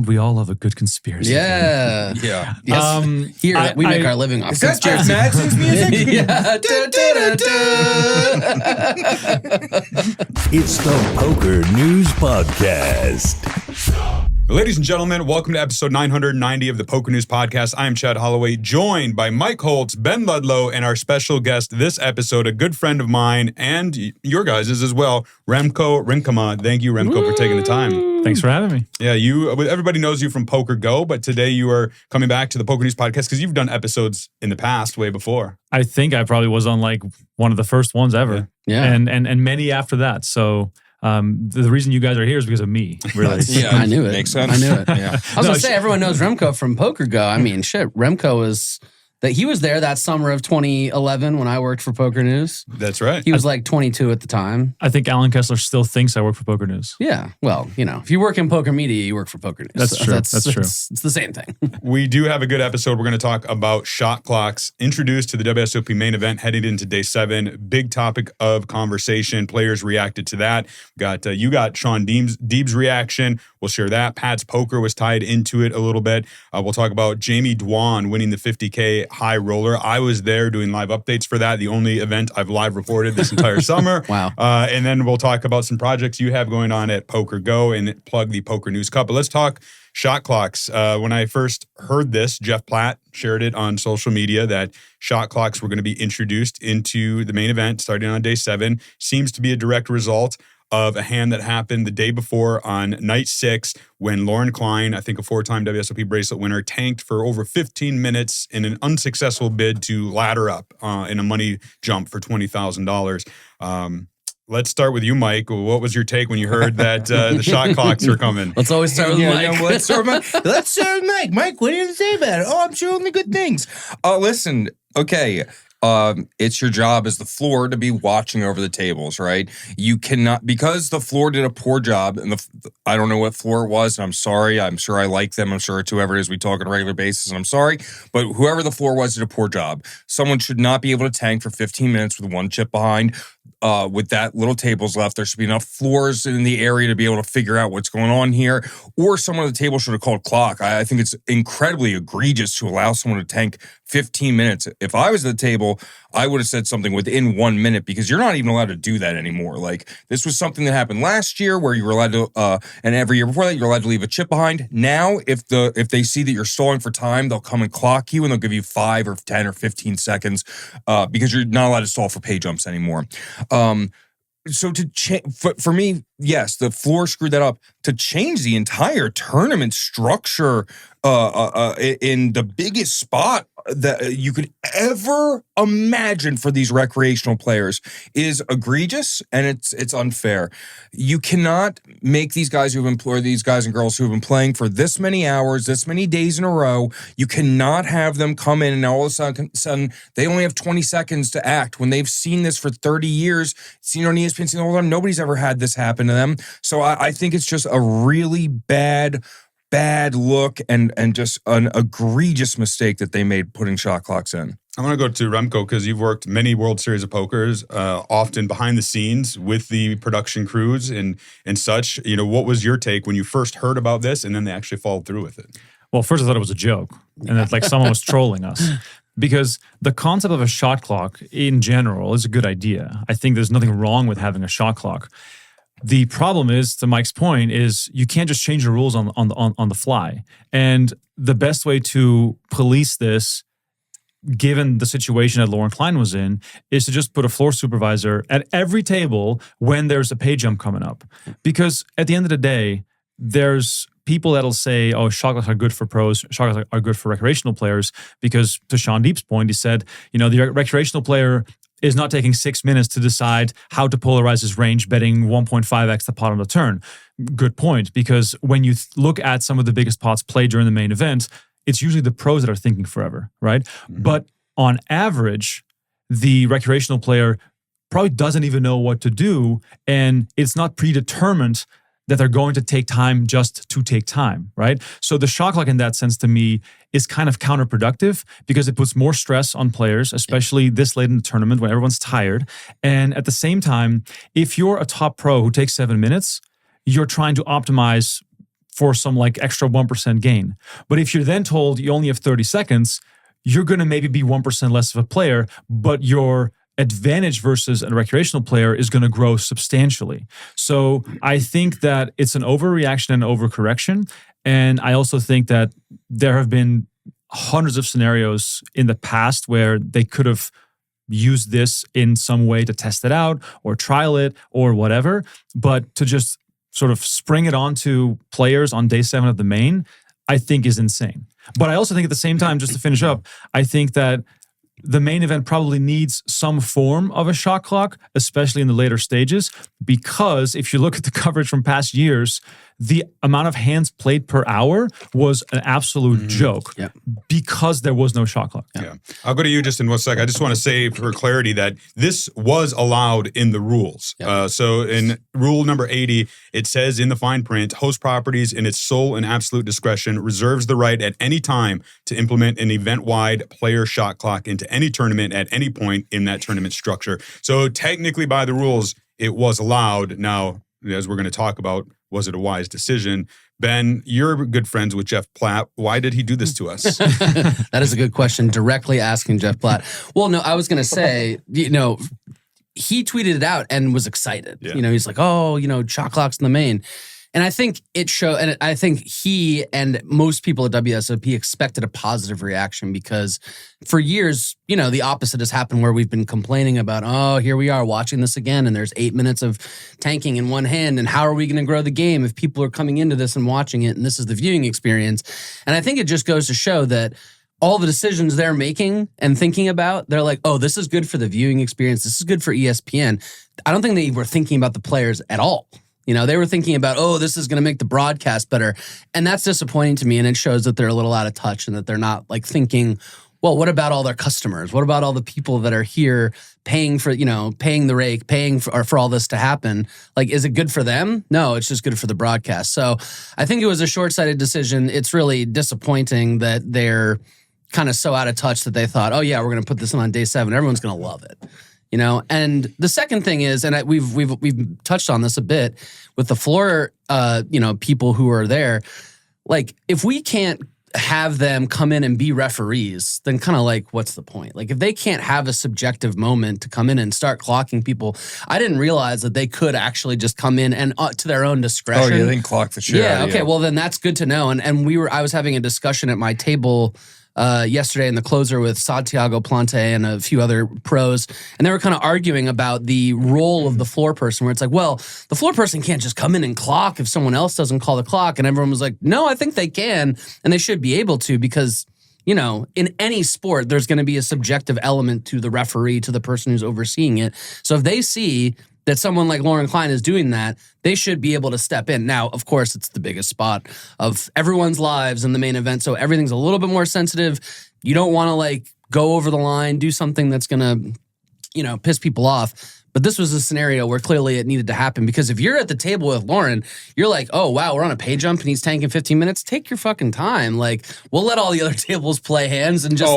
don't we all love a good conspiracy? Yeah. Yeah. Yes. Here, we make our living off Is that Jeff Madsen's music? Yeah. It's the PokerNews Podcast. Ladies and gentlemen, welcome to episode 990 of the PokerNews Podcast. I am Chad Holloway, joined by Mike Holtz, Ben Ludlow, and our special guest this episode, a good friend of mine and your guys' as well, Remko Rinkema. Thank you, Remko, for taking the time. Thanks for having me. Yeah, everybody knows you from PokerGO, but today you are coming back to the PokerNews Podcast because you've done episodes in the past, way before. I think I probably was on like one of the first ones ever. Yeah. And many after that. So the reason you guys are here is because of me, really. Yeah, I knew it. Makes sense. I knew it. Yeah. I was going to say, everyone knows Remko from PokerGO. I mean, shit, Remko he was there that summer of 2011 when I worked for PokerNews. That's right. He was like 22 at the time. I think Alan Kessler still thinks I work for PokerNews. Yeah. Well, if you work in poker media, you work for PokerNews. That's true. That's true. It's the same thing. We do have a good episode. We're going to talk about shot clocks, introduced to the WSOP Main Event, heading into day 7. Big topic of conversation. Players reacted to that. You got Shaun Deeb's reaction. We'll share that. Pat's Poker was tied into it a little bit. We'll talk about Jamie Dwan winning the 50K high roller. I was there doing live updates for that. The only event I've live reported this entire summer. Wow. And then we'll talk about some projects you have going on at PokerGO and plug the PokerNews Cup. But let's talk shot clocks. When I first heard this, Jeff Platt shared it on social media that shot clocks were going to be introduced into the main event starting on day 7. Seems to be a direct result of a hand that happened the day before on night 6 when Lauren Klein, I think a 4-time WSOP bracelet winner, tanked for over 15 minutes in an unsuccessful bid to ladder up in a money jump for $20,000. Let's start with you, Mike. What was your take when you heard that the shot clocks are coming? Let's always start with Mike. Let's start with Mike. Mike, what do you say about it? Oh, I'm sure only good things. Listen, okay. It's your job as the floor to be watching over the tables, right? You cannot, because the floor did a poor job, and I don't know what floor it was, and I'm sorry. I'm sure I like them. I'm sure it's whoever it is we talk on a regular basis, and I'm sorry. But whoever the floor was did a poor job. Someone should not be able to tank for 15 minutes with one chip behind. With that little tables left, there should be enough floors in the area to be able to figure out what's going on here. Or someone at the table should have called clock. I think it's incredibly egregious to allow someone to tank 15 minutes. If I was at the table, I would have said something within 1 minute because you're not even allowed to do that anymore. Like, this was something that happened last year where you were allowed to, and every year before that, you're allowed to leave a chip behind. Now, if they see that you're stalling for time, they'll come and clock you and they'll give you 5 or 10 or 15 seconds because you're not allowed to stall for pay jumps anymore. So for me, yes, the floor screwed that up. To change the entire tournament structure in the biggest spot that you could ever imagine for these recreational players is egregious, and it's unfair. You cannot make these guys and girls who have been playing for this many hours, this many days in a row. You cannot have them come in and all of a sudden they only have 20 seconds to act when they've seen this for 30 years, seen it on ESPN, seen it all the time. Nobody's ever had this happen to them. So I think it's just a really bad look and just an egregious mistake that they made putting shot clocks in. I want to go to Remko because you've worked many World Series of Pokers, often behind the scenes with the production crews and such. What was your take when you first heard about this and then they actually followed through with it? Well, first I thought it was a joke and that like someone was trolling us. Because the concept of a shot clock in general is a good idea. I think there's nothing wrong with having a shot clock. The problem is, to Mike's point, is you can't just change the rules on the fly. And the best way to police this, given the situation that Lauren Klein was in, is to just put a floor supervisor at every table when there's a pay jump coming up. Because at the end of the day, there's people that'll say, oh, shot clocks are good for pros, shot clocks are good for recreational players, because to Shaun Deeb's point, he said, the recreational player is not taking 6 minutes to decide how to polarize his range, betting 1.5x the pot on the turn. Good point, because when you look at some of the biggest pots played during the main event, it's usually the pros that are thinking forever, right? Mm-hmm. But on average, the recreational player probably doesn't even know what to do, and it's not predetermined that they're going to take time just to take time, right? So the shot clock in that sense to me is kind of counterproductive because it puts more stress on players, especially this late in the tournament when everyone's tired. And at the same time, if you're a top pro who takes 7 minutes, you're trying to optimize for some like extra 1% gain. But if you're then told you only have 30 seconds, you're going to maybe be 1% less of a player, but your advantage versus a recreational player is going to grow substantially. So I think that it's an overreaction and overcorrection. And I also think that there have been hundreds of scenarios in the past where they could have used this in some way to test it out or trial it or whatever. But to just sort of spring it onto players on day 7 of the main, I think is insane. But I also think at the same time, just to finish up, I think that the main event probably needs some form of a shot clock, especially in the later stages, because if you look at the coverage from past years, the amount of hands played per hour was an absolute joke because there was no shot clock. Yeah. I'll go to you just in 1 sec. I just want to say for clarity that this was allowed in the rules. So in rule number 80, it says in the fine print, host properties in its sole and absolute discretion reserves the right at any time to implement an event-wide player shot clock into any tournament at any point in that tournament structure. So technically by the rules, it was allowed. Now, as we're going to talk about, was it a wise decision? Ben, you're good friends with Jeff Platt. Why did he do this to us? That is a good question. Directly asking Jeff Platt. Well, no, I was going to say, he tweeted it out and was excited. Yeah. He's like, oh, shot clocks in the main. And I think it showed, and I think he and most people at WSOP expected a positive reaction because for years, the opposite has happened where we've been complaining about, oh, here we are watching this again, and there's 8 minutes of tanking in one hand, and how are we going to grow the game if people are coming into this and watching it, and this is the viewing experience. And I think it just goes to show that all the decisions they're making and thinking about, they're like, oh, this is good for the viewing experience. This is good for ESPN. I don't think they were thinking about the players at all. They were thinking about, oh, this is going to make the broadcast better. And that's disappointing to me. And it shows that they're a little out of touch and that they're not like thinking, well, what about all their customers? What about all the people that are here paying for, paying the rake, paying for all this to happen? Like, is it good for them? No, it's just good for the broadcast. So I think it was a short-sighted decision. It's really disappointing that they're kind of so out of touch that they thought, oh, yeah, we're going to put this on day 7. Everyone's going to love it. And the second thing is, and we've touched on this a bit with the floor, people who are there. Like, if we can't have them come in and be referees, then kind of like, what's the point? Like, if they can't have a subjective moment to come in and start clocking people, I didn't realize that they could actually just come in and to their own discretion. Oh, yeah, they can clock the shit out of you. Okay, well then that's good to know. And I was having a discussion at my table yesterday in the closer with Santiago Plante and a few other pros, and they were kind of arguing about the role of the floor person, where it's like, well, the floor person can't just come in and clock if someone else doesn't call the clock. And everyone was like, no, I think they can, and they should be able to, because in any sport, there's going to be a subjective element to the referee, to the person who's overseeing it. So if they see that someone like Lauren Klein is doing that, they should be able to step in. Now, of course, it's the biggest spot of everyone's lives in the main event, so everything's a little bit more sensitive. You don't want to go over the line, do something that's going to, piss people off. But this was a scenario where clearly it needed to happen, because if you're at the table with Lauren, you're like, oh, wow, we're on a pay jump and he's tanking 15 minutes. Take your fucking time. Like, we'll let all the other tables play hands and just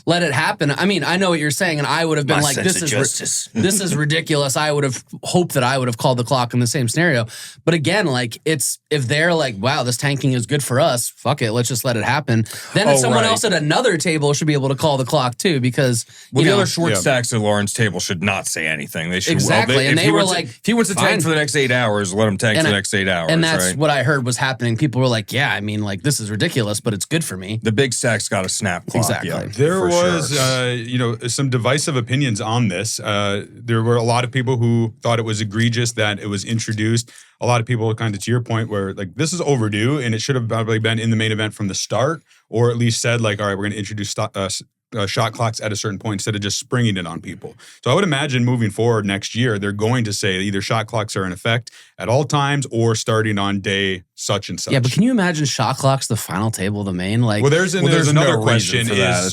let it happen. I mean, I know what you're saying, and I would have been like, this is ridiculous. I would have hoped that I would have called the clock in the same scenario. But again, if they're like, wow, this tanking is good for us, fuck it, let's just let it happen. Then someone else at another table should be able to call the clock too, because the other short stacks at Lauren's table should not say anything. They should, exactly. And they were like, if he wants to tank for the next 8 hours, let him tank for the next 8 hours. And that's what I heard was happening. People were like, yeah, I mean, this is ridiculous, but it's good for me. The big stack's got a snap clock. Exactly. Yeah, there was, some divisive opinions on this. There were a lot of people who thought it was egregious that it was introduced. A lot of people, kind of to your point, where this is overdue and it should have probably been in the main event from the start, or at least said all right, we're going to introduce shot clocks at a certain point instead of just springing it on people. So I would imagine moving forward next year, they're going to say either shot clocks are in effect at all times or starting on day such and such. Yeah, but can you imagine shot clocks the final table of the main? There's another no question is,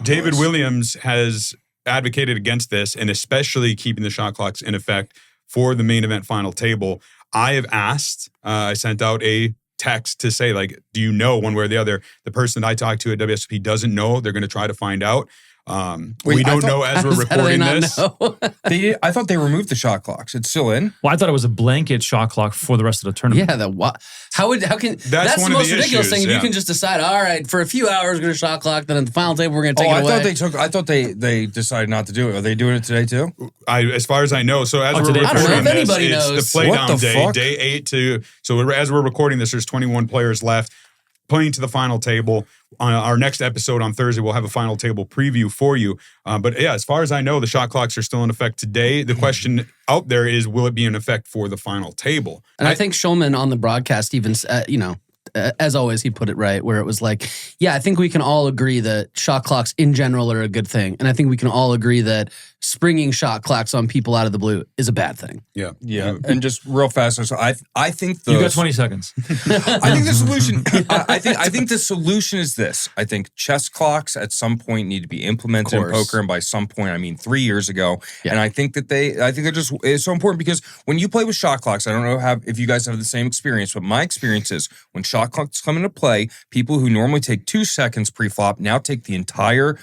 David Williams has advocated against this, and especially keeping the shot clocks in effect for the main event final table. I have asked, I sent out a text to say, do you know one way or the other? The person that I talked to at WSOP doesn't know. They're going to try to find out. We don't know as we're recording this. I thought they removed the shot clocks. It's still in. Well, I thought it was a blanket shot clock for the rest of the tournament. Yeah, how can that's the most ridiculous thing. You can just decide, all right, for a few hours we're gonna shot clock, then at the final table we're gonna take it away. I thought they decided not to do it. Are they doing it today too? As far as I know. So as we're I don't know recording if this, anybody it's knows. the play What down the day, fuck? day 8 to. So as we're recording this, there's 21 players left playing to the final table. On our next episode on Thursday, we'll have a final table preview for you. But yeah, as far as I know, the shot clocks are still in effect today. The question out there is, will it be in effect for the final table? And I think Shulman on the broadcast even, as always, he put it right, where it was like, yeah, I think we can all agree that shot clocks in general are a good thing. And I think we can all agree that springing shot clocks on people out of the blue is a bad thing. Yeah. And just real fast, so I think You got 20 seconds. I think the solution. I think the solution is this. I think chess clocks at some point need to be implemented in poker, and by some point I mean 3 years ago. Yeah. And I think they're just it's so important because when you play with shot clocks, I don't know if you guys have the same experience, but my experience is when shot clocks come into play, people who normally take 2 seconds pre-flop now take the entire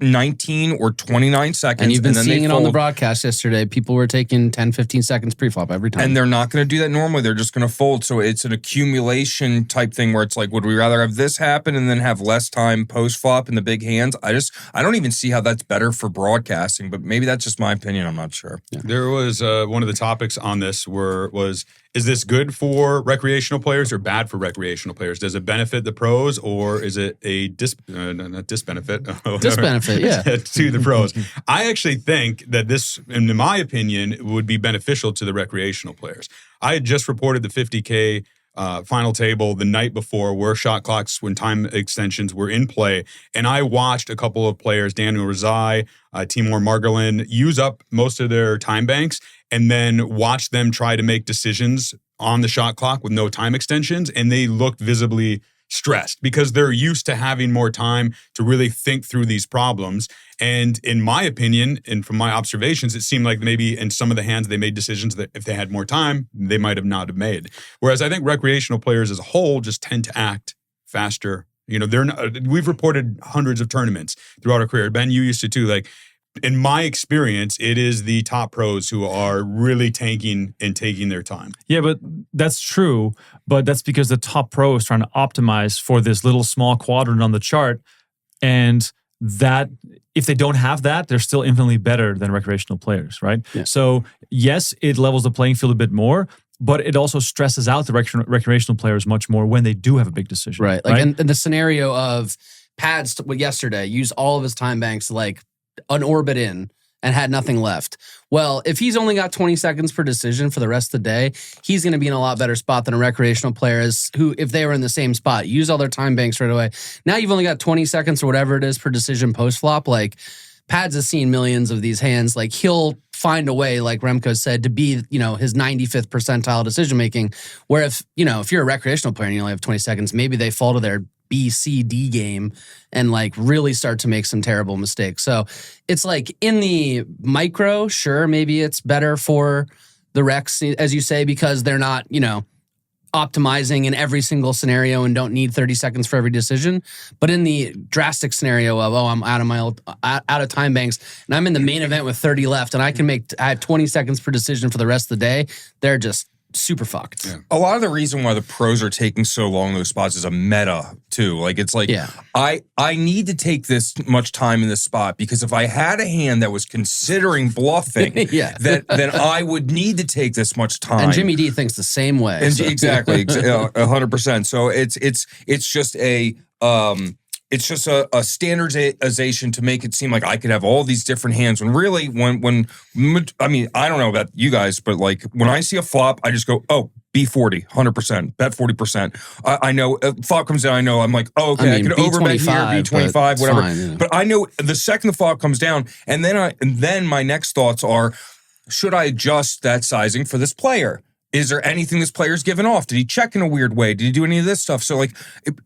19 or 29 seconds. And you've been seeing it on the broadcast yesterday. People were taking 10, 15 seconds pre-flop every time. And they're not going to do that normally. They're just going to fold. So it's an accumulation type thing where it's like, would we rather have this happen and then have less time post-flop in the big hands? I don't even see how that's better for broadcasting, but maybe that's just my opinion. I'm not sure. Yeah. There was one of the topics on this was, is this good for recreational players or bad for recreational players? Does it benefit the pros or is it a disbenefit? Disbenefit, yeah. to the pros. I actually think that this, in my opinion, would be beneficial to the recreational players. I had just reported the 50K final table the night before where shot clocks, when time extensions were in play. And I watched a couple of players, Daniel Negreanu, Timur Margolin, use up most of their time banks and then watch them try to make decisions on the shot clock with no time extensions. And they looked visibly stressed because they're used to having more time to really think through these problems. And in my opinion, and from my observations, it seemed like maybe in some of the hands they made decisions that if they had more time, they might have not have made. Whereas I think recreational players as a whole just tend to act faster. We've reported hundreds of tournaments throughout our career. Ben, you used to too. Like, in my experience, it is the top pros who are really tanking and taking their time. Yeah, but that's true. But that's because the top pro is trying to optimize for this little small quadrant on the chart. And that, if they don't have that, they're still infinitely better than recreational players, right? Yeah. So yes, it levels the playing field a bit more, but it also stresses out the recreational players much more when they do have a big decision. Right. Like in the scenario of Pads yesterday, used all of his time banks like an orbit in and had nothing left. Well, if he's only got 20 seconds per decision for the rest of the day, he's going to be in a lot better spot than a recreational player who, if they were in the same spot, use all their time banks right away. Now you've only got 20 seconds or whatever it is per decision post-flop. Like, Pads has seen millions of these hands. Like, he'll find a way, like Remko said, to be, his 95th percentile decision-making. Where if you're a recreational player and you only have 20 seconds, maybe they fall to their B, C, D game and like really start to make some terrible mistakes. So it's like in the micro, sure, maybe it's better for the Recs, as you say, because they're not, optimizing in every single scenario and don't need 30 seconds for every decision. But in the drastic scenario of, I'm out of time banks and I'm in the main event with 30 left and I have 20 seconds per decision for the rest of the day, they're just super fucked. Yeah. A lot of the reason why the pros are taking so long in those spots is a meta too. Like, it's like, I need to take this much time in this spot because if I had a hand that was considering bluffing, then I would need to take this much time. And Jimmy D thinks the same way. And exactly, 100%. So it's just a it's just a standardization to make it seem like I could have all these different hands when really when I don't know about you guys, but like when I see a flop, I just go, oh, B40, 100%, bet 40%. I know flop comes in, I know I'm like, oh, okay, I could overbet here, B25, whatever. Fine, But I know the second the flop comes down, and then my next thoughts are, should I adjust that sizing for this player? Is there anything this player's given off? Did he check in a weird way? Did he do any of this stuff? So like,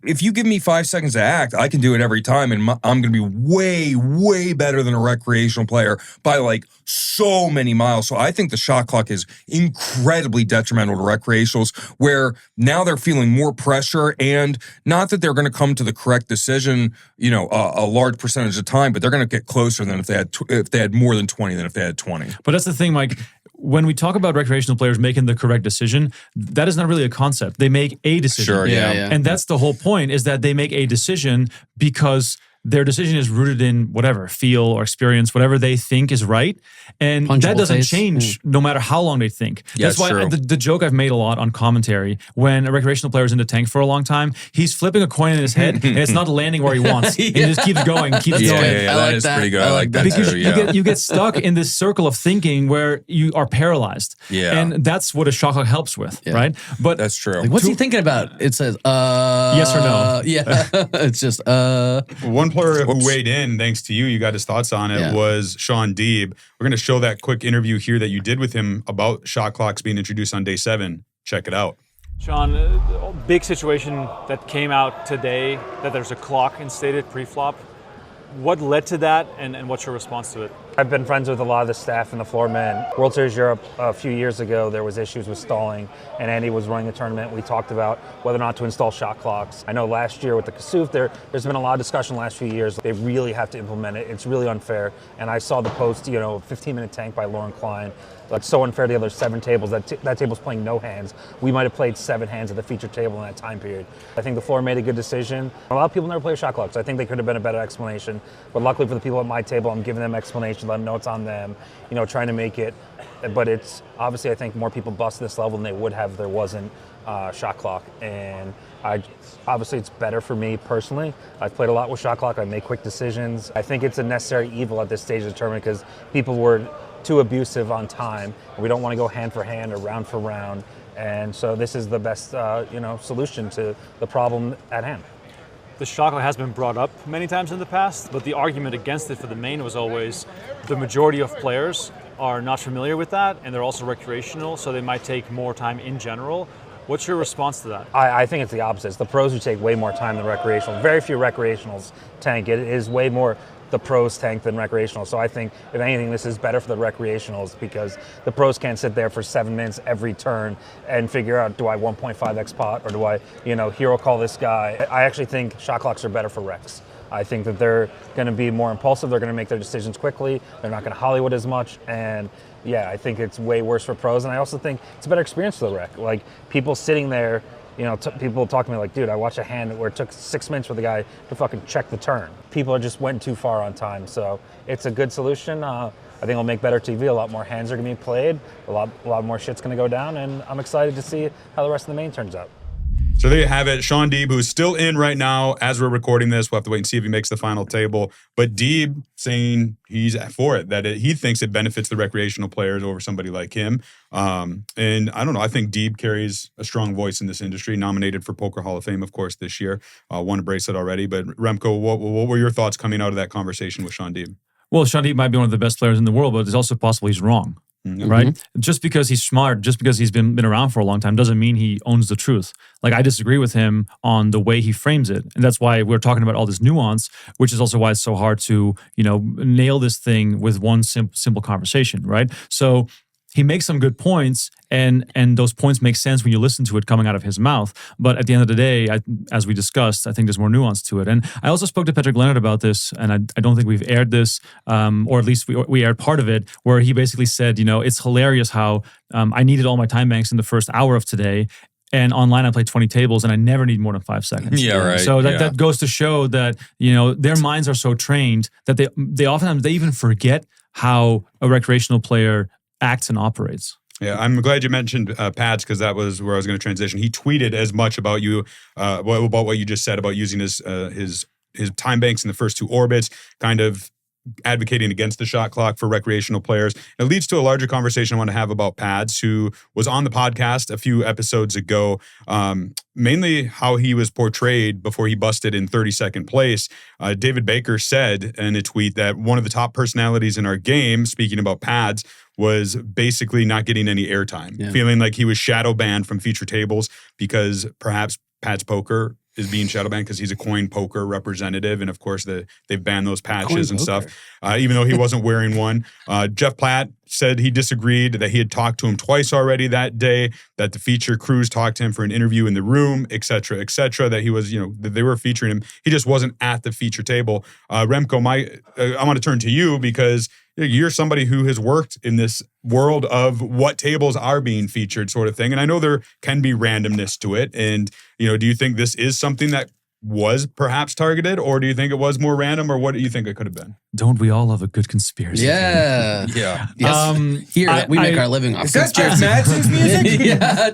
if you give me 5 seconds to act, I can do it every time, and I'm going to be way, way better than a recreational player by like so many miles. So I think the shot clock is incredibly detrimental to recreationals, where now they're feeling more pressure, and not that they're going to come to the correct decision, you know, a large percentage of time, but they're going to get closer than if they had more than 20 than if they had 20. But that's the thing, Mike. When we talk about recreational players making the correct decision, that is not really a concept. They make a decision. Sure, yeah. And that's the whole point, is that they make a decision because their decision is rooted in whatever, feel or experience, whatever they think is right. And that doesn't change no matter how long they think. Yeah, that's why the joke I've made a lot on commentary, when a recreational player is in the tank for a long time, he's flipping a coin in his head and it's not landing where he wants. And he just keeps going, keeps going. Yeah, that is pretty good. I like that because too, yeah. you get stuck in this circle of thinking where you are paralyzed. Yeah. And that's what a shot clock helps with, right? But that's true. Like, what's he thinking about? It says, yes or no. Yeah. It's just, One player who weighed in, thanks to you, you got his thoughts on it, was Shaun Deeb. We're going to show that quick interview here that you did with him about shot clocks being introduced on day 7. Check it out. Shaun, big situation that came out today, that there's a clock instated pre-flop. What led to that, and what's your response to it? I've been friends with a lot of the staff and the floor men. World Series Europe a few years ago, there was issues with stalling, and Andy was running the tournament. We talked about whether or not to install shot clocks. I know last year with the Kasuf, there's been a lot of discussion the last few years. They really have to implement it. It's really unfair. And I saw the post, 15-minute tank by Lauren Klein. Like, so unfair to the other 7 tables. That table's playing no hands. We might have played 7 hands at the featured table in that time period. I think the floor made a good decision. A lot of people never play shot clocks. I think they could have been a better explanation. But luckily for the people at my table, I'm giving them explanation, let them know it's on them, trying to make it. But it's obviously, I think more people bust this level than they would have if there wasn't shot clock. And obviously it's better for me personally. I've played a lot with shot clock. I make quick decisions. I think it's a necessary evil at this stage of the tournament because people were too abusive on time. We don't want to go hand for hand or round for round. And so this is the best, solution to the problem at hand. The shot clock has been brought up many times in the past, but the argument against it for the main was always the majority of players are not familiar with that, and they're also recreational, so they might take more time in general. What's your response to that? I think it's the opposite. It's the pros who take way more time than recreational. Very few recreationals tank. It is way more the pros tank than recreational. So I think, if anything, this is better for the recreationals because the pros can't sit there for 7 minutes every turn and figure out, do I 1.5x pot or do I, hero call this guy? I actually think shot clocks are better for recs. I think that they're going to be more impulsive. They're going to make their decisions quickly. They're not going to Hollywood as much. And yeah, I think it's way worse for pros. And I also think it's a better experience for the rec. Like, people sitting there, people talk to me like, dude, I watched a hand where it took 6 minutes for the guy to fucking check the turn. People just went too far on time. So it's a good solution. I think it'll make better TV. A lot more hands are going to be played. A lot more shit's going to go down. And I'm excited to see how the rest of the main turns out. So there you have it. Shaun Deeb, who's still in right now as we're recording this. We'll have to wait and see if he makes the final table. But Deeb saying he's for it, that he thinks it benefits the recreational players over somebody like him. And I don't know. I think Deeb carries a strong voice in this industry, nominated for Poker Hall of Fame, of course, this year. Won a bracelet already. But Remko, what were your thoughts coming out of that conversation with Shaun Deeb? Well, Shaun Deeb might be one of the best players in the world, but it's also possible he's wrong. Mm-hmm. Right? Just because he's smart, just because he's been around for a long time, doesn't mean he owns the truth. Like, I disagree with him on the way he frames it. And that's why we're talking about all this nuance, which is also why it's so hard to, nail this thing with one simple conversation, right? So he makes some good points, and those points make sense when you listen to it coming out of his mouth. But at the end of the day, as we discussed, I think there's more nuance to it. And I also spoke to Patrick Leonard about this, and I don't think we've aired this, or at least we aired part of it, where he basically said, it's hilarious how I needed all my time banks in the first hour of today, and online I played 20 tables, and I never need more than 5 seconds. Yeah, right. So that goes to show that, their minds are so trained that they oftentimes even forget how a recreational player acts and operates. Yeah, I'm glad you mentioned Pads, because that was where I was going to transition. He tweeted as much about you, about what you just said about using his time banks in the first 2 orbits, kind of advocating against the shot clock for recreational players. It leads to a larger conversation I want to have about Pads, who was on the podcast a few episodes ago, mainly how he was portrayed before he busted in 32nd place. David Baker said in a tweet that one of the top personalities in our game, speaking about Pads, was basically not getting any airtime, feeling like he was shadow banned from feature tables because perhaps Pads Poker is being shadow banned because he's a coin poker representative. And of course, they've banned those patches and stuff, even though he wasn't wearing one. Jeff Platt said he disagreed, that he had talked to him twice already that day, that the feature crews talked to him for an interview in the room, et cetera, that he was, that they were featuring him. He just wasn't at the feature table. Remko, I want to turn to you because you're somebody who has worked in this world of what tables are being featured sort of thing. And I know there can be randomness to it. And, do you think this is something that was perhaps targeted, or do you think it was more random, or what do you think it could have been? Don't we all love a good conspiracy? Yeah. Yeah. Yes. Here, we make our living off Is that Jeff Madsen's music? Yeah.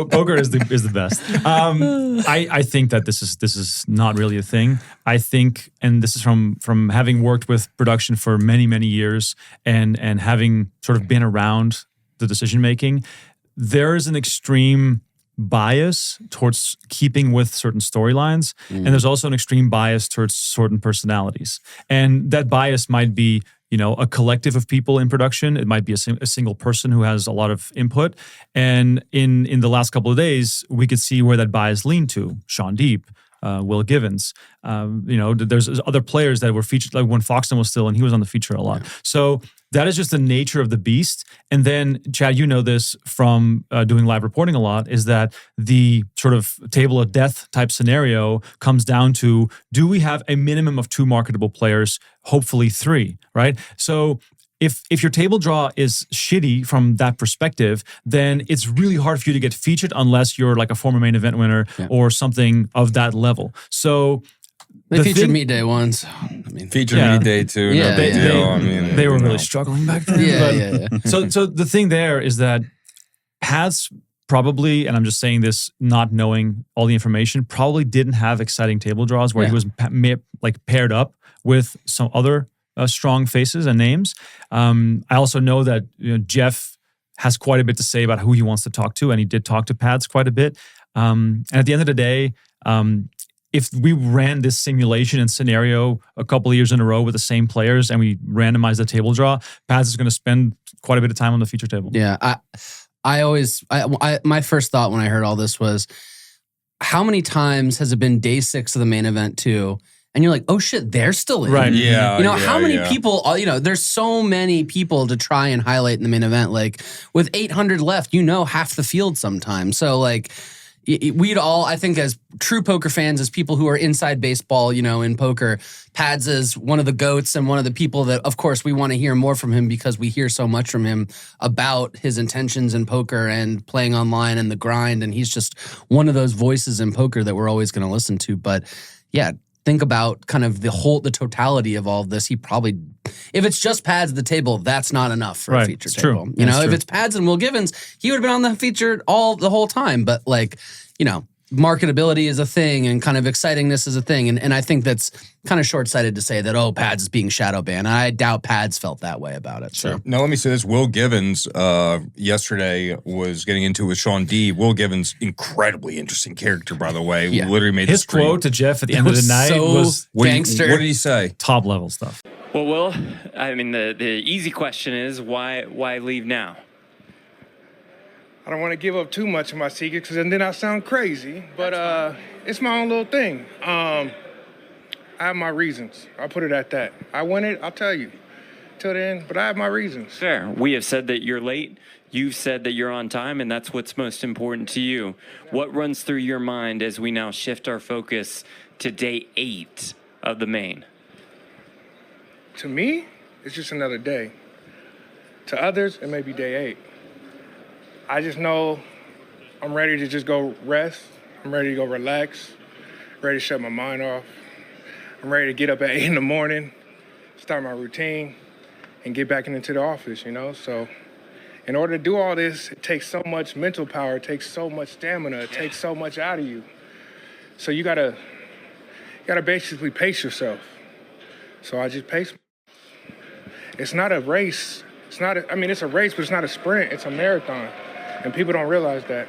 Poker is the best. I think that this is not really a thing. I think, and this is from having worked with production for many, many years and having sort of been around the decision making, there is an extreme bias towards keeping with certain storylines, and there's also an extreme bias towards certain personalities. And that bias might be, a collective of people in production. It might be a single person who has a lot of input. And in the last couple of days, we could see where that bias leaned to. Shaun Deeb, Will Givens. There's other players that were featured, like when Foxton was still, and he was on the feature a lot. So that is just the nature of the beast. And then, Chad, you know this from doing live reporting a lot, is that the sort of table of death type scenario comes down to, do we have a minimum of 2 marketable players, hopefully 3, right? So if your table draw is shitty from that perspective, then it's really hard for you to get featured unless you're like a former main event winner or something of that level. So they featured me day once. Featured me day 2. Yeah, no big yeah. deal. They were really struggling back then. Yeah. So the thing there is that Pads probably, and I'm just saying this not knowing all the information, probably didn't have exciting table draws where he was paired up with some other strong faces and names. I also know that Jeff has quite a bit to say about who he wants to talk to, and he did talk to Pads quite a bit. And at the end of the day, if we ran this simulation and scenario a couple of years in a row with the same players and we randomized the table draw, Pads is going to spend quite a bit of time on the feature table. Yeah, my first thought when I heard all this was, how many times has it been day 6 of the main event too? And you're like, oh shit, they're still in. Right. Yeah. How many people, there's so many people to try and highlight in the main event. Like with 800 left, half the field sometimes. So we'd all, I think as true poker fans, as people who are inside baseball, in poker, Pads is one of the GOATs and one of the people that, of course, we want to hear more from him because we hear so much from him about his intentions in poker and playing online and the grind. And he's just one of those voices in poker that we're always going to listen to. But yeah, think about kind of the totality of all of this. He probably, if it's just Pads at the table, that's not enough for a feature table. True. If it's Pads and Will Givens, he would have been on the feature the whole time. But marketability is a thing and kind of excitingness is a thing. And I think that's kind of short-sighted to say that, Pads is being shadow banned. I doubt Pads felt that way about it. So now let me say this. Will Givens yesterday was getting into it with Shaun Deeb. Will Givens, incredibly interesting character, by the way. Yeah. Literally made his the screen. quote to Jeff at the end of the night was gangster. What did he say? top level stuff. Well, Will, I mean, the easy question is why leave now? I don't want to give up too much of my secrets because then I sound crazy, but it's my own little thing. I have my reasons. I'll put it at that. I win it, I'll tell you. Till then, but I have my reasons. Fair. We have said that you're late. You've said that you're on time, and that's what's most important to you. What runs through your mind as we now shift our focus to day 8 of the main? To me, it's just another day. To others, it may be day 8. I just know I'm ready to just go rest. I'm ready to go relax. Ready to shut my mind off. I'm ready to get up at 8 in the morning, start my routine, and get back into the office, So in order to do all this, it takes so much mental power, it takes so much stamina, it takes so much out of you. So you gotta You got to basically pace yourself. So I just pace. It's not a race. It's a race, but it's not a sprint. It's a marathon. And people don't realize that.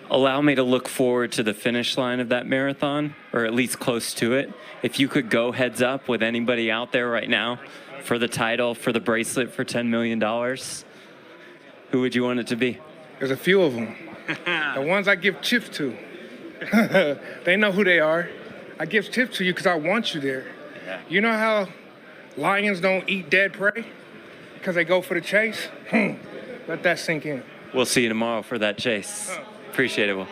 Allow me to look forward to the finish line of that marathon, or at least close to it. If you could go heads up with anybody out there right now for the title, for the bracelet, for $10 million, who would you want it to be? There's a few of them. The ones I give chips to. They know who they are. I give tips to you because I want you there. Yeah. You know how lions don't eat dead prey? Because they go for the chase? Let that sink in. We'll see you tomorrow for that chase. Appreciate it, Will.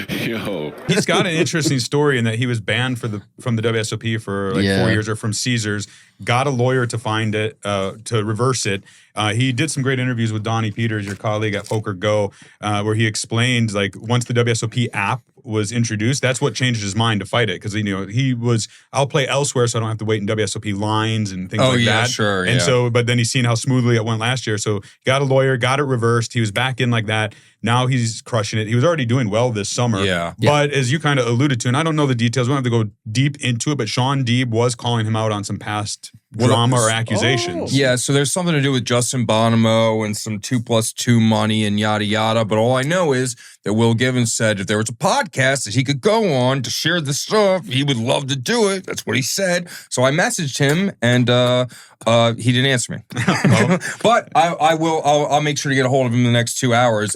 Yo. He's got an interesting story in that he was banned from the WSOP for 4 years, or from Caesars. Got a lawyer to find it, to reverse it. He did some great interviews with Donnie Peters, your colleague at PokerGO, where he explained, like, once the WSOP app was introduced, that's what changed his mind to fight it. Because, he was, I'll play elsewhere so I don't have to wait in WSOP lines and things like that. Sure. And so, but then he's seen how smoothly it went last year. So got a lawyer, got it reversed. He was back in like that. Now he's crushing it. He was already doing well this summer. Yeah. But as you kind of alluded to, and I don't know the details, we don't have to go deep into it, but Shaun Deeb was calling him out on some past drama or accusations. Yeah, so there's something to do with Justin Bonomo and some 2+2 money and yada yada. But all I know is that Will Givens said if there was a podcast that he could go on to share the stuff, he would love to do it. That's what he said. So I messaged him, and he didn't answer me. But I'll make sure to get a hold of him in the next 2 hours.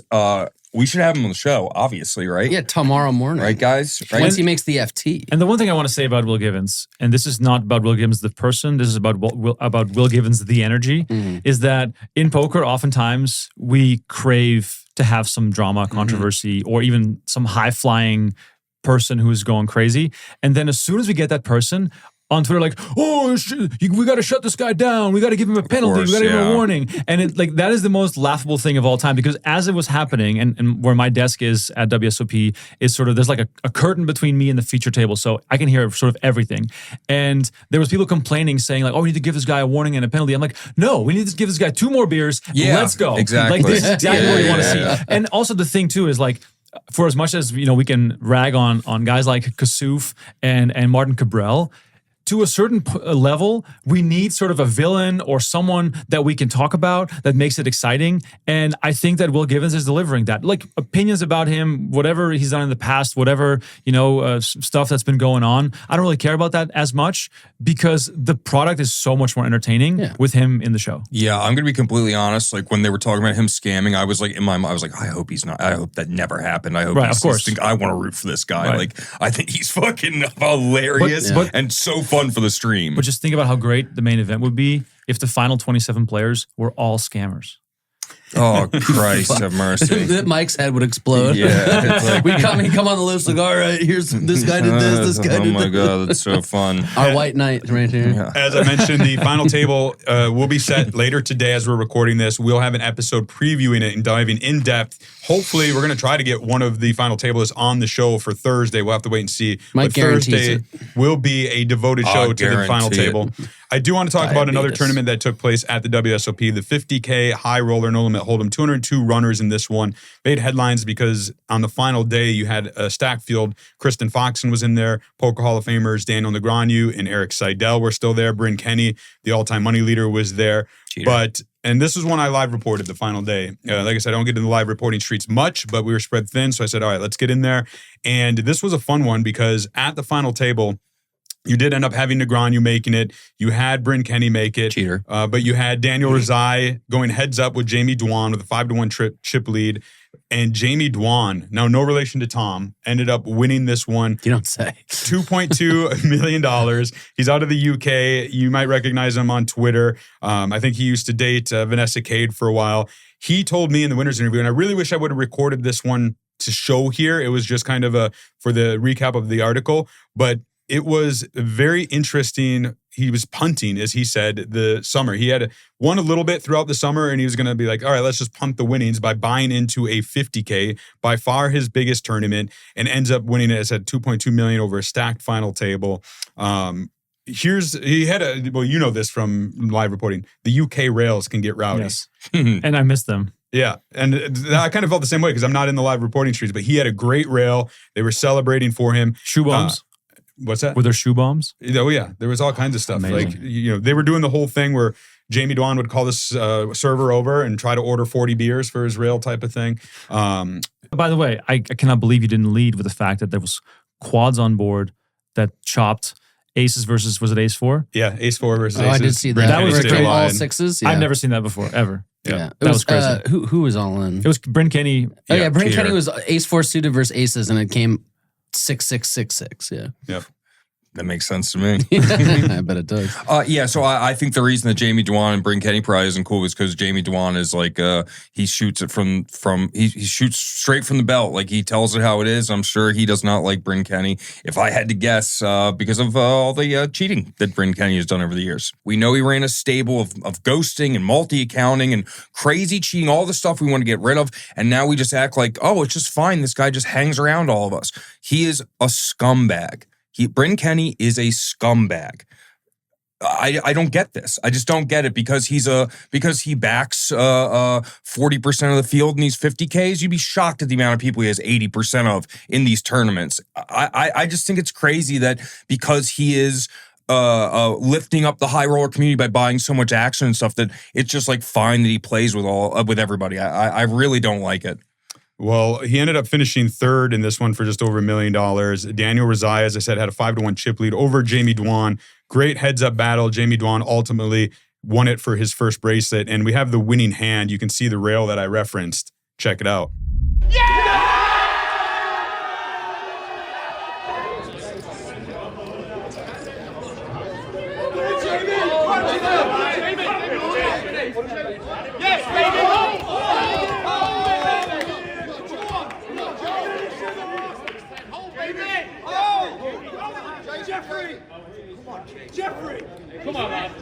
We should have him on the show, obviously, right? Yeah, tomorrow morning. Right, guys? Right? Once he makes the FT. And the one thing I want to say about Will Givens, and this is not about Will Givens the person, this is about Will Givens the energy, is that in poker, oftentimes we crave to have some drama, controversy, or even some high-flying person who is going crazy. And then as soon as we get that person on Twitter, like, oh, we got to shut this guy down. We got to give him a penalty. We got to give him a warning. And that is the most laughable thing of all time, because as it was happening, and where my desk is at WSOP is sort of, there's like a curtain between me and the feature table, so I can hear sort of everything. And there was people complaining, saying like, oh, we need to give this guy a warning and a penalty. I'm like, no, we need to give this guy 2 more beers. Yeah, let's go. Exactly. Like, this is exactly what we want to see. And also the thing too is like, for as much as we can rag on guys like Kasuf and Martin Cabral, to a certain level, we need sort of a villain or someone that we can talk about that makes it exciting. And I think that Will Givens is delivering that. Like, opinions about him, whatever he's done in the past, whatever, stuff that's been going on, I don't really care about that as much, because the product is so much more entertaining with him in the show. Yeah, I'm going to be completely honest. Like, when they were talking about him scamming, I was like, in my mind, I was like, I hope he's not. I hope that never happened. I hope of course. I want to root for this guy. Right. Like, I think he's fucking hilarious and so fun for the stream. But just think about how great the main event would be if the final 27 players were all scammers. Oh, Christ have mercy. Mike's head would explode. Yeah. Like, we come on the list like, all right, here's this guy did this guy did this. Oh my God, that's so fun. Our white knight right here. Yeah. As I mentioned, the final table will be set later today as we're recording this. We'll have an episode previewing it and diving in depth. Hopefully, we're going to try to get one of the final tablers on the show for Thursday. We'll have to wait and see. Mike guarantees Thursday will be a devoted show to the final table. I do want to talk about another tournament that took place at the WSOP, the 50K High Roller No Limit Hold'em. 202 runners in this one. Made headlines because on the final day, you had a stack field. Kristen Foxen was in there. Poker Hall of Famers Daniel Negreanu and Eric Seidel were still there. Bryn Kenny, the all-time money leader, was there. Cheater. And this is one I live reported the final day. Like I said, I don't get into the live reporting streets much, but we were spread thin. So I said, all right, let's get in there. And this was a fun one because at the final table, you did end up having Negreanu making it. You had Bryn Kenny make it. Cheater. But you had Daniel Rizai going heads up with Jamie Dwan with a 5-1 chip lead. And Jamie Dwan, now no relation to Tom, ended up winning this one. You don't say. $2.2 million. He's out of the UK. You might recognize him on Twitter. I think he used to date Vanessa Cade for a while. He told me in the winner's interview, and I really wish I would have recorded this one to show here. It was just kind of for the recap of the article. But it was very interesting. He was punting, as he said, the summer. He had won a little bit throughout the summer, and he was going to be like, all right, let's just punt the winnings by buying into a 50K, by far his biggest tournament, and ends up winning it, as at $2.2 million over a stacked final table. Well, you know this from live reporting. The UK rails can get rowdy. Yes. And I miss them. Yeah, and I kind of felt the same way because I'm not in the live reporting streets, but he had a great rail. They were celebrating for him. Shoe bombs. What's that? Were there shoe bombs? Oh yeah, there was all kinds of stuff. Amazing. Like, you know, they were doing the whole thing where Jamie Dwan would call this server over and try to order 40 beers for his rail type of thing. By the way, I cannot believe you didn't lead with the fact that there was quads on board that chopped aces versus, was it ace 4? Yeah, ace 4 versus aces. I did see that. That was Where it great. came all sixes. Yeah. I've never seen that before, ever. Yeah. That was crazy. Who was all in? It was Bryn Kenny. Bryn Kenny was ace 4 suited versus aces, and it came 6-6-6-6. Yeah. Yep. That makes sense to me. I bet it does. Yeah, so I think the reason that Jamie Dwan and Bryn Kenny probably isn't cool is because Jamie Dwan is like he shoots it from he shoots straight from the belt, like he tells it how it is. I'm sure he does not like Bryn Kenny. If I had to guess, because of all the cheating that Bryn Kenny has done over the years, we know he ran a stable of ghosting and multi-accounting and crazy cheating, all the stuff we want to get rid of, and now we just act like, oh, it's just fine. This guy just hangs around all of us. He is a scumbag. Bryn Kenny is a scumbag. I don't get this. I just don't get it because he backs 40% of the field in these 50Ks. You'd be shocked at the amount of people he has 80% of in these tournaments. I just think it's crazy that because he is lifting up the high roller community by buying so much action and stuff, that it's just like fine that he plays with everybody. I really don't like it. Well, he ended up finishing third in this one for just over $1 million. Daniel Rezai, as I said, had a 5-1 chip lead over Jamie Dwan. Great heads-up battle. Jamie Dwan ultimately won it for his first bracelet. And we have the winning hand. You can see the rail that I referenced. Check it out. Jeffrey! Come on, man.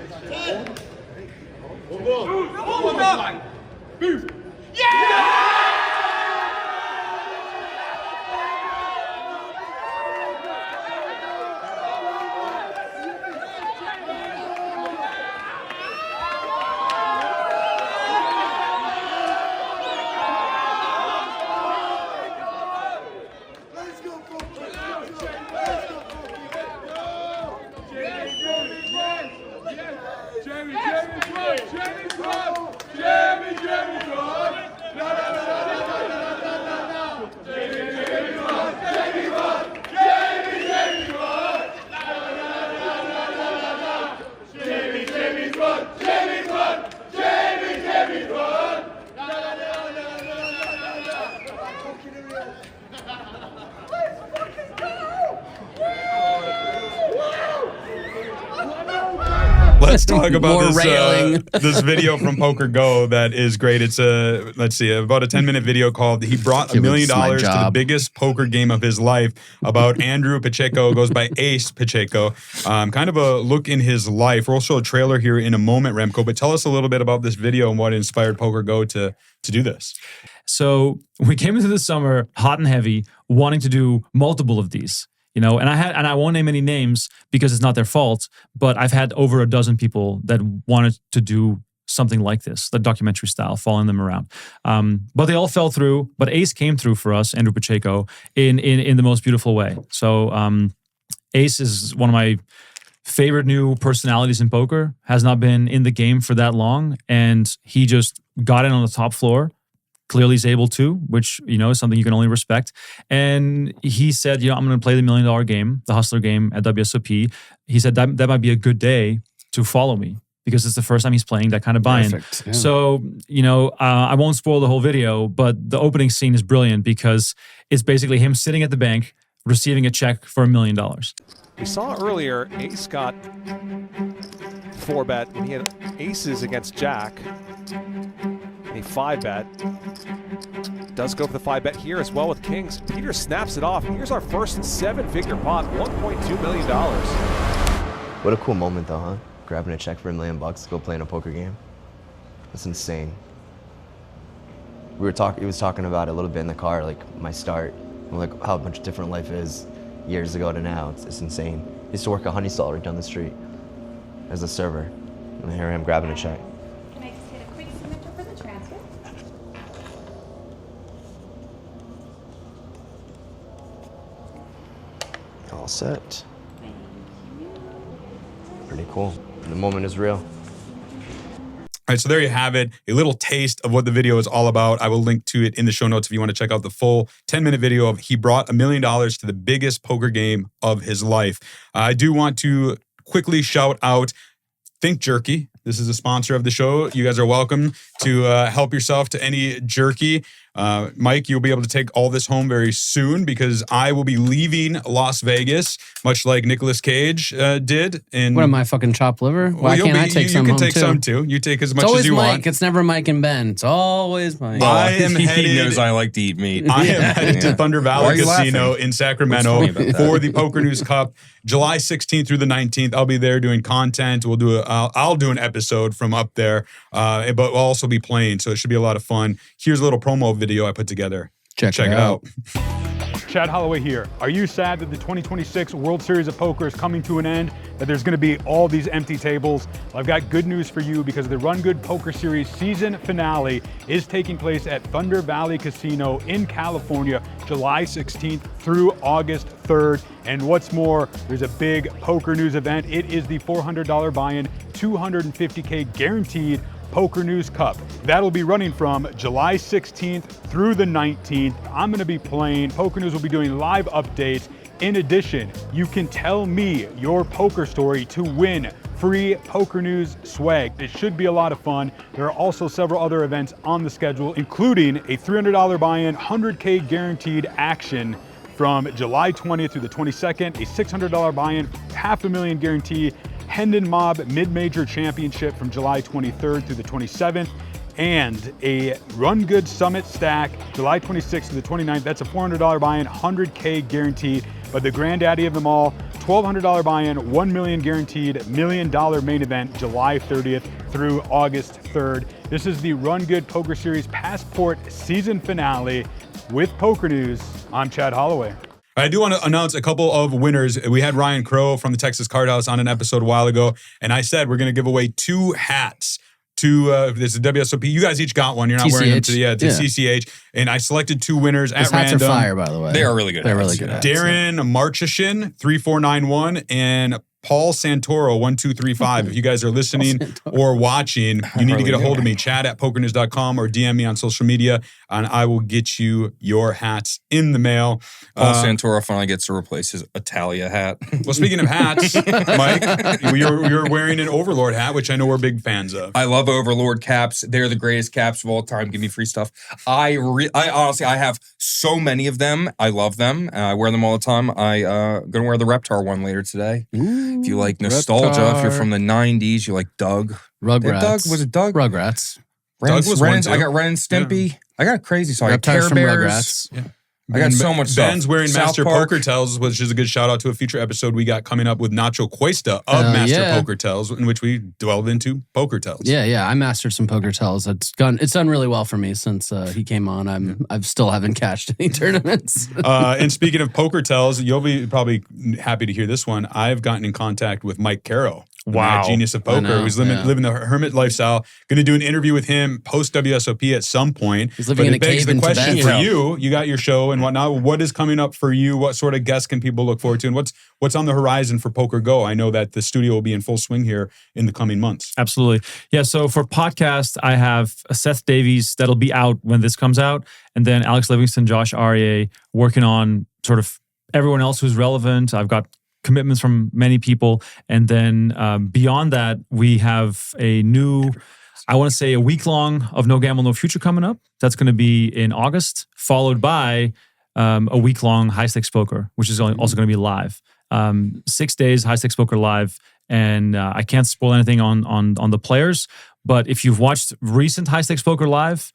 Let's talk about More railing. this video from PokerGo that is great. It's about a 10-minute video called "He Brought $1 Million to the Biggest Poker Game of His Life" about Andrew Pacheco, goes by Ace Pacheco. Kind of a look in his life. We'll show a trailer here in a moment, Remko, but tell us a little bit about this video and what inspired PokerGo to do this. So we came into the summer hot and heavy, wanting to do multiple of these. You know, and I won't name any names because it's not their fault, but I've had over a dozen people that wanted to do something like this, the documentary style, following them around. But they all fell through. But Ace came through for us, Andrew Pacheco, in the most beautiful way. So Ace is one of my favorite new personalities in poker, has not been in the game for that long, and he just got in on the top floor. Clearly he's able to, which, you know, is something you can only respect. And he said, you know, I'm going to play the $1 million game, the hustler game at WSOP. He said that might be a good day to follow me because it's the first time he's playing that kind of buy-in. Perfect, yeah. So, you know, I won't spoil the whole video, but the opening scene is brilliant because it's basically him sitting at the bank, receiving a check for $1 million. We saw earlier Ace got 4-bet when he had aces against Jack. A 5-bet. Does go for the 5-bet here as well with kings. Peter snaps it off. Here's our first 7-figure pot, $1.2 million. What a cool moment though, huh? Grabbing a check for $1 million to go play in a poker game. That's insane. He was talking about it a little bit in the car, like my start, like how much different life is years ago to now. It's insane. He used to work at Honeystall right down the street as a server. And here I am grabbing a check. All set. Pretty cool. The moment is real. All right, so there you have it. A little taste of what the video is all about. I will link to it in the show notes if you want to check out the full 10-minute video of he brought $1 million to the biggest poker game of his life. I do want to quickly shout out Think Jerky. This is a sponsor of the show. You guys are welcome to help yourself to any jerky. Mike, you'll be able to take all this home very soon because I will be leaving Las Vegas, much like Nicolas Cage did. And what am I, fucking chopped liver? Why can't I take some home? You can take some too. You take as much as you Mike. want. It's never Mike and Ben. It's always Mike. I am headed. He knows I like to eat meat. I am headed to Thunder Valley Casino in Sacramento for the PokerNews Cup, July 16th through the 19th. I'll be there doing content. I'll do an episode from up there, but we'll also be playing, so it should be a lot of fun. Here's a little promo video I put together. Check it out. Chad Holloway here. Are you sad that the 2026 World Series of Poker is coming to an end? That there's going to be all these empty tables? Well, I've got good news for you because the Run Good Poker Series season finale is taking place at Thunder Valley Casino in California, July 16th through August 3rd. And what's more, there's a big PokerNews event. It is the $400 buy-in, $250K guaranteed PokerNews Cup. That'll be running from July 16th through the 19th. I'm going to be playing. PokerNews will be doing live updates. In addition, you can tell me your poker story to win free PokerNews swag. It should be a lot of fun. There are also several other events on the schedule, including a $300 buy-in, $100K guaranteed action from July 20th through the 22nd, a $600 buy-in, $500,000 guarantee, Hendon Mob Mid-Major Championship from July 23rd through the 27th, and a Run Good Summit Stack, July 26th to the 29th. That's a $400 buy-in, $100K guaranteed. But the granddaddy of them all, $1,200 buy-in, $1 million guaranteed, $1 million main event, July 30th through August 3rd. This is the Run Good Poker Series Passport season finale with PokerNews. I'm Chad Holloway. I do want to announce a couple of winners. We had Ryan Crow from the Texas Card House on an episode a while ago, and I said we're going to give away 2 hats to this is WSOP. You guys each got one. You're not wearing them to CCH. And I selected 2 winners at random. Hats are fire, by the way. They are really good. They're really good. Darren Marcheshin 3491 and Paul Santoro 1235. If you guys are listening or watching, you need to get a hold of me, Chad at PokerNews.com, or DM me on social media, and I will get you your hats in the mail. Paul Santoro finally gets to replace his Italia hat. Well, speaking of hats, Mike, you're wearing an Overlord hat, which I know we're big fans of. I love Overlord caps. They're the greatest caps of all time. Give me free stuff. I honestly, I have so many of them. I love them. I wear them all the time. I gonna wear the Reptar one later today. If you like nostalgia, Reptar. if you're from the 90s, you like Doug. Rugrats. Doug, was it Doug? Rugrats. Doug was one too. I got Ren and Stimpy. Yeah. I got crazy. So I got Reptar's Care from Bears. Rugrats. Yeah. I got so much stuff. Ben's wearing South Master Park. Poker Tells, which is a good shout out to a future episode we got coming up with Nacho Cuesta of Master Poker Tells, in which we delved into Poker Tells. Yeah. I mastered some Poker Tells. It's done really well for me since he came on. I still haven't cashed any tournaments. And speaking of Poker Tells, you'll be probably happy to hear this one. I've gotten in contact with Mike Caro. Wow. The genius of poker. Who's living the hermit lifestyle. Going to do an interview with him post WSOP at some point. He's living in a cave in Tibet. The question for you, you got your show and whatnot. What is coming up for you? What sort of guests can people look forward to? And what's on the horizon for PokerGO? I know that the studio will be in full swing here in the coming months. Absolutely. Yeah, so for podcast, I have Seth Davies that'll be out when this comes out. And then Alex Livingston, Josh Aryeh working on sort of everyone else who's relevant. I've got commitments from many people. And then beyond that, we have a new, I want to say a week long of No Gamble, No Future coming up. That's going to be in August, followed by a week long High Stakes Poker, which is also going to be live. 6 days High Stakes Poker live. And I can't spoil anything on the players, but if you've watched recent High Stakes Poker live,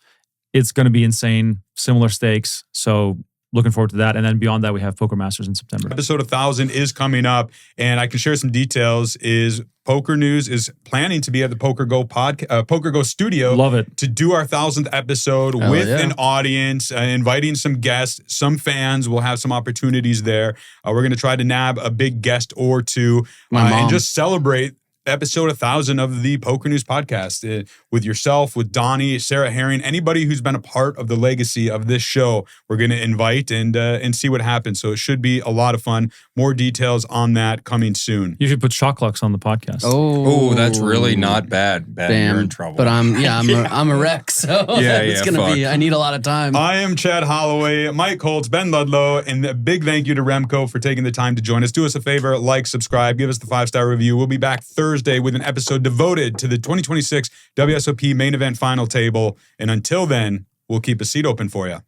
it's going to be insane, similar stakes. So looking forward to that. And then beyond that, we have Poker Masters in September. Episode 1000 is coming up, and I can share some details. PokerNews is planning to be at the PokerGO studio. Love it. To do our 1000th episode with an audience, inviting some guests, some fans. We'll have some opportunities there. We're going to try to nab a big guest or two and just celebrate episode 1000 of the PokerNews Podcast with yourself, with Donnie, Sarah Herring, anybody who's been a part of the legacy of this show. We're going to invite and see what happens. So it should be a lot of fun. More details on that coming soon. You should put shot clocks on the podcast. Oh, that's really not bad. Damn. You're in trouble. But I'm a wreck, so it's gonna be. I need a lot of time. I am Chad Holloway, Mike Holtz, Ben Ludlow, and a big thank you to Remko for taking the time to join us. Do us a favor, like, subscribe, give us the 5-star review. We'll be back Thursday with an episode devoted to the 2026 WSOP Main Event Final Table. And until then, we'll keep a seat open for you.